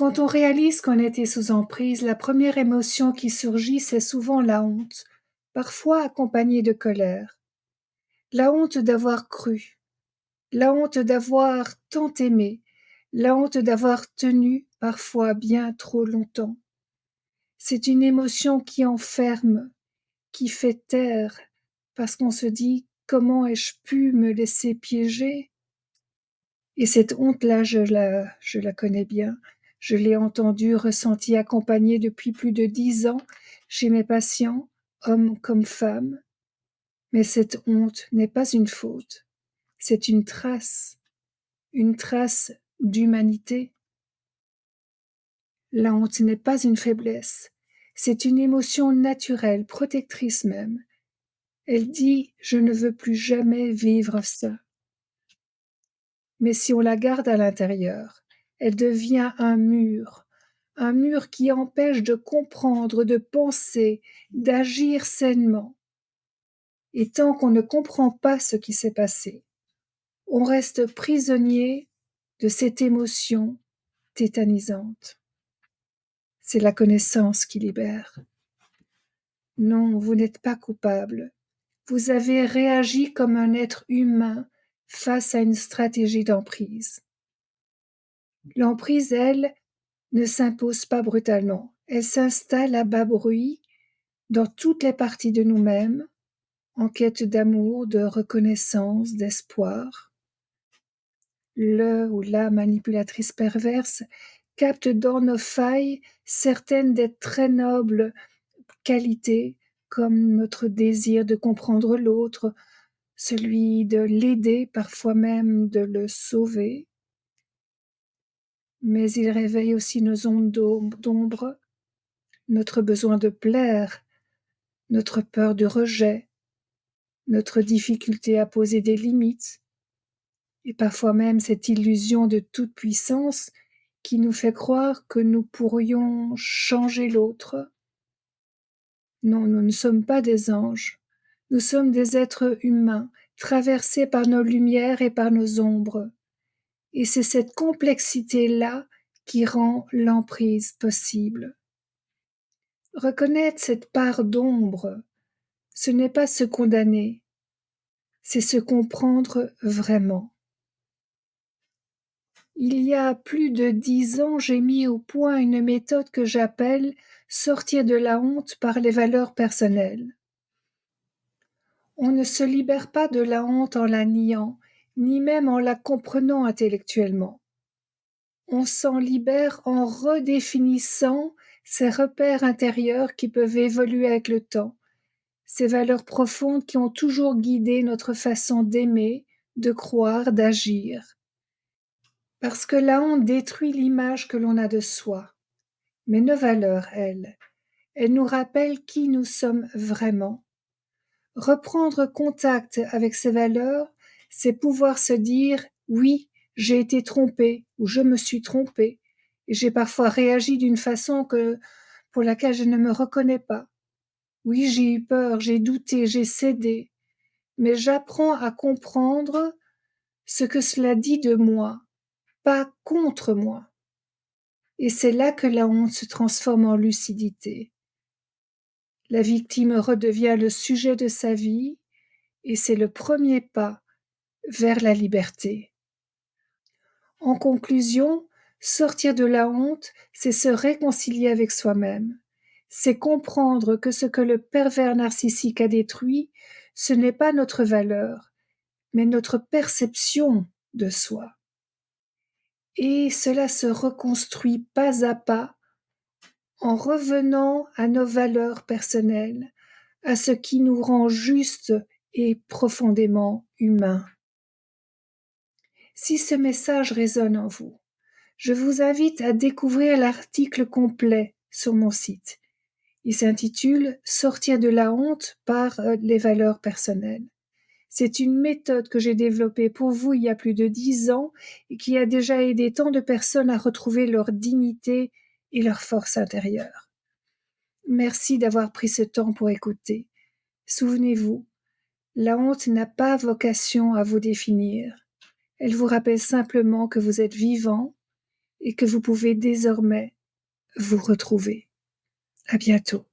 Quand on réalise qu'on était sous emprise, la première émotion qui surgit, c'est souvent la honte, parfois accompagnée de colère. La honte d'avoir cru, la honte d'avoir tant aimé, la honte d'avoir tenu parfois bien trop longtemps. C'est une émotion qui enferme, qui fait taire, parce qu'on se dit comment ai-je pu me laisser piéger? Et cette honte-là, je la connais bien. Je l'ai entendue, ressentie, accompagnée depuis plus de 10 ans chez mes patients, hommes comme femmes. Mais cette honte n'est pas une faute, c'est une trace d'humanité. La honte n'est pas une faiblesse, c'est une émotion naturelle, protectrice même. Elle dit « je ne veux plus jamais vivre ça ». Mais si on la garde à l'intérieur, elle devient un mur qui empêche de comprendre, de penser, d'agir sainement. Et tant qu'on ne comprend pas ce qui s'est passé, on reste prisonnier de cette émotion tétanisante. C'est la connaissance qui libère. Non, vous n'êtes pas coupable. Vous avez réagi comme un être humain face à une stratégie d'emprise. L'emprise, elle, ne s'impose pas brutalement. Elle s'installe à bas bruit dans toutes les parties de nous-mêmes, en quête d'amour, de reconnaissance, d'espoir. Le ou la manipulatrice perverse capte dans nos failles certaines des très nobles qualités, comme notre désir de comprendre l'autre, celui de l'aider, parfois même de le sauver. Mais il réveille aussi nos ondes d'ombre, notre besoin de plaire, notre peur du rejet, notre difficulté à poser des limites, et parfois même cette illusion de toute puissance qui nous fait croire que nous pourrions changer l'autre. Non, nous ne sommes pas des anges, nous sommes des êtres humains, traversés par nos lumières et par nos ombres. Et c'est cette complexité-là qui rend l'emprise possible. Reconnaître cette part d'ombre, ce n'est pas se condamner, c'est se comprendre vraiment. Il y a plus de 10 ans, j'ai mis au point une méthode que j'appelle « sortir de la honte par les valeurs personnelles ». On ne se libère pas de la honte en la niant, ni même en la comprenant intellectuellement. On s'en libère en redéfinissant ces repères intérieurs qui peuvent évoluer avec le temps, ces valeurs profondes qui ont toujours guidé notre façon d'aimer, de croire, d'agir. Parce que la honte détruit l'image que l'on a de soi. Mais nos valeurs, elles nous rappellent qui nous sommes vraiment. Reprendre contact avec ces valeurs, c'est pouvoir se dire « oui, j'ai été trompé » ou « je me suis trompé » et j'ai parfois réagi d'une façon pour laquelle je ne me reconnais pas. Oui, j'ai eu peur, j'ai douté, j'ai cédé, mais j'apprends à comprendre ce que cela dit de moi, pas contre moi. Et c'est là que la honte se transforme en lucidité. La victime redevient le sujet de sa vie et c'est le premier pas vers la liberté. En conclusion, sortir de la honte, c'est se réconcilier avec soi-même. C'est comprendre que ce que le pervers narcissique a détruit, ce n'est pas notre valeur, mais notre perception de soi. Et cela se reconstruit pas à pas en revenant à nos valeurs personnelles, à ce qui nous rend justes et profondément humains. Si ce message résonne en vous, je vous invite à découvrir l'article complet sur mon site. Il s'intitule « Sortir de la honte par les valeurs personnelles ». C'est une méthode que j'ai développée pour vous il y a plus de 10 ans et qui a déjà aidé tant de personnes à retrouver leur dignité et leur force intérieure. Merci d'avoir pris ce temps pour écouter. Souvenez-vous, la honte n'a pas vocation à vous définir. Elle vous rappelle simplement que vous êtes vivant et que vous pouvez désormais vous retrouver. À bientôt.